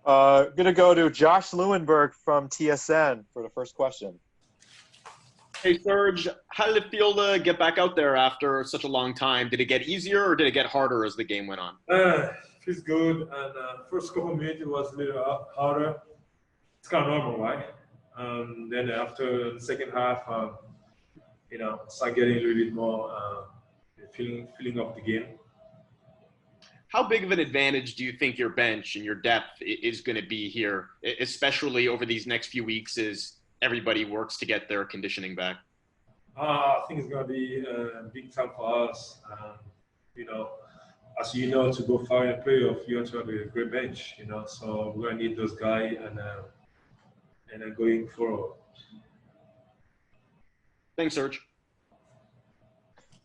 Going to go to Josh Lewenberg from TSN for the first question. Hey, Serge, how did it feel to get back out there after such a long time? Did it get easier or did it get harder as the game went on? Feels good. And first couple of minutes, it was a little harder. It's kind of normal, right? Then after the second half, start getting a little bit more feeling of the game. How big of an advantage do you think your bench and your depth is going to be here, especially over these next few weeks as everybody works to get their conditioning back? I think it's going to be a big time for us. As you know, to go far in the playoff, you have to have a great bench. So we're going to need those guys and then going forward. Thanks, Serge.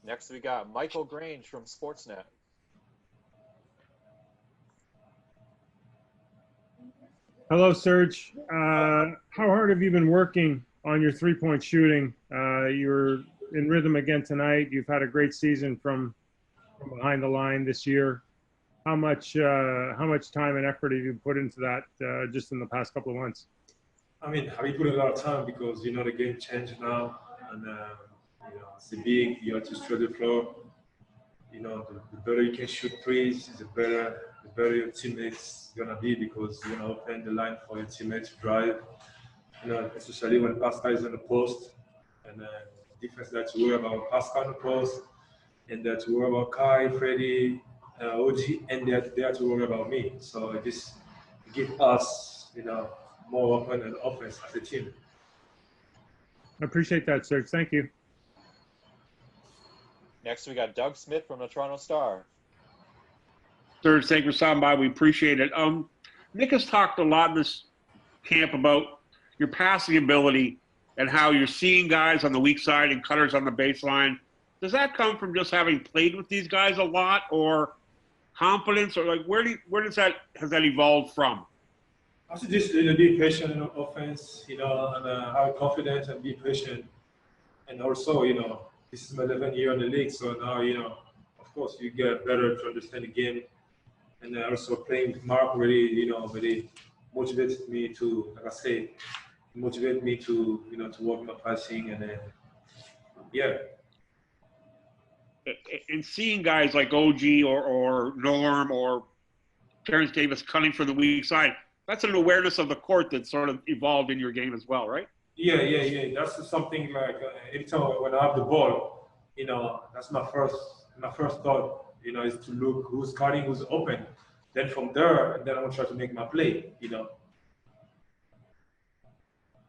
Next, we got Michael Grange from Sportsnet. Hello, Serge. How hard have you been working on your three-point shooting? You're in rhythm again tonight. You've had a great season from behind the line this year. How much time and effort have you put into that just in the past couple of months? I mean, we put a lot of time because the game changed now, and it's a big. You have to stretch the floor. The better you can shoot threes, the better your teammates gonna be because you're gonna open the line for your teammates to drive. Especially when Pascal is on the post, and defense that to worry about Pascal on the post, and that to worry about Kai, Freddie, OG, and they have to worry about me. So this gives us, more open and offense as a team. I appreciate that, Serge. Thank you. Next, we got Doug Smith from the Toronto Star. Serge, thank you for stopping by. We appreciate it. Nick has talked a lot in this camp about your passing ability and how you're seeing guys on the weak side and cutters on the baseline. Does that come from just having played with these guys a lot, or confidence, or like has that evolved from? I should just be patient in offense, and have confidence and be patient. And also, this is my 11th year in the league, so now, of course, you get better to understand the game. And also playing with Mark really motivated me to, like I say, to work my passing, and then, yeah. And seeing guys like OG or Norm or Terrence Davis cutting for the weak side, that's an awareness of the court that sort of evolved in your game as well, right? Yeah. That's something like every time when I have the ball, that's my first thought, is to look who's cutting, who's open. Then from there, then I'm gonna try to make my play,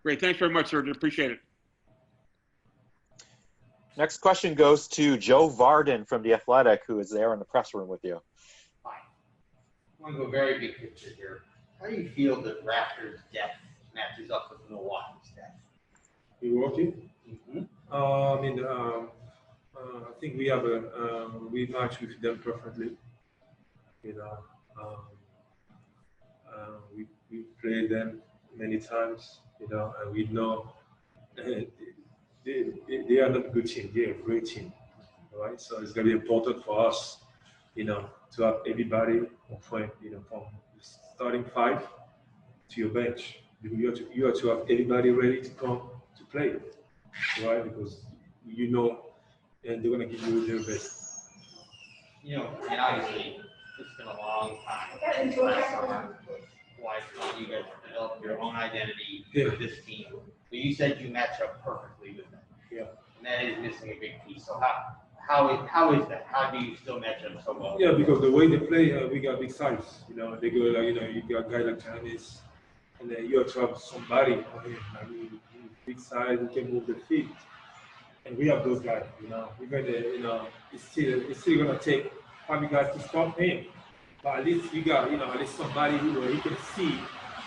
Great, thanks very much, Serge. Appreciate it. Next question goes to Joe Varden from The Athletic, who is there in the press room with you. Hi. I want to go very big picture here. How do you feel that Raptors' depth matches up with Milwaukee's depth? Milwaukee? Mm-hmm. I think we match with them perfectly. We played them many times, and we know they are not a good team. They're a great team, right? So it's gonna be important for us, to have everybody from starting five to your bench. You have to have everybody ready to come to play, right? Because and they're gonna give you their best. And obviously it's been a long time. Last summer, why you guys developed your own identity for this team. But you said you match up perfectly with them. Yeah. And that is missing a big piece. So how is that? How do you still match up so well? Yeah, because the way they play, we got big size. They go like, you got a guy like Giannis, and then you have to have somebody big size who can move the feet. And we have those guys, We're gonna, it's still gonna take 5 guys to stop him. But at least you got, at least somebody who he can see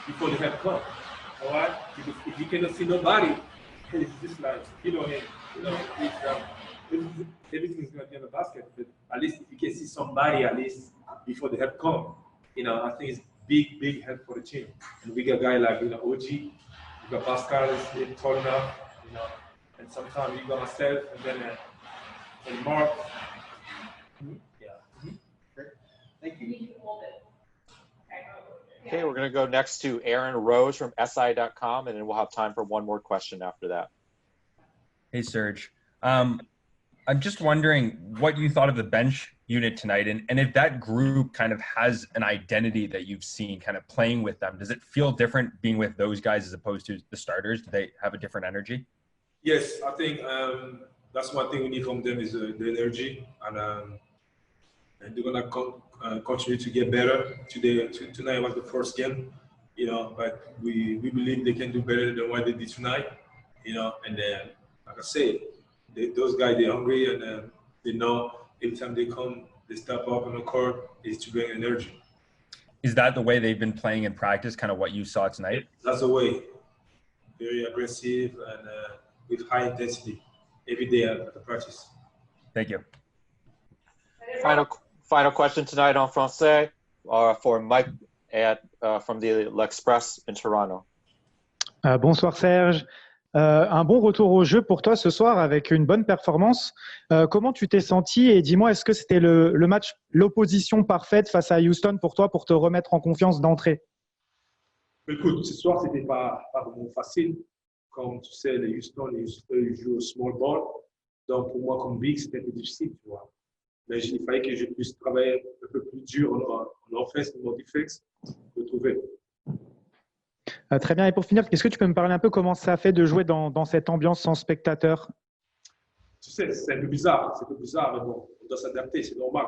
before the help comes. All right? Because if you cannot see nobody, it's just like, everything's gonna be on the basket. But at least if you can see somebody, at least before the help comes, I think it's big help for the team. And we got a guy like, OG, we got Pascal is tall enough, and sometimes you got myself, and then and Mark. Yeah. Great. Thank you. Okay, we're going to go next to Aaron Rose from SI.com, and then we'll have time for one more question after that. Hey, Serge. I'm just wondering what you thought of the bench unit tonight, and if that group kind of has an identity that you've seen kind of playing with them. Does it feel different being with those guys as opposed to the starters? Do they have a different energy? Yes, I think that's one thing we need from them is the energy, and they're gonna continue to get better. Tonight was the first game, but we believe they can do better than what they did tonight, and then like I said, those guys, they're hungry, and they know every time they come, they step up on the court is to bring energy. Is that the way they've been playing in practice, kind of what you saw tonight? That's the way. Very aggressive and with high intensity every day at the practice. Thank you. Final question tonight en français for Mike from the L'Express in Toronto. Bonsoir Serge. Un bon retour au jeu pour toi ce soir avec une bonne performance. Comment tu t'es senti et dis-moi, est-ce que c'était le match, l'opposition parfaite face à Houston pour toi pour te remettre en confiance d'entrée? Écoute, ce soir, c'était pas vraiment facile. Comme tu sais, les Houston ils jouent au small ball. Donc pour moi, comme big, c'était un peu difficile, tu vois. Mais il fallait que je puisse travailler un peu plus dur en offense, en défense, pour trouver. Très bien. Et pour finir, est-ce que tu peux me parler un peu comment ça a fait de jouer dans cette ambiance sans spectateurs? Tu sais, c'est un peu bizarre, mais bon, on doit s'adapter, c'est normal.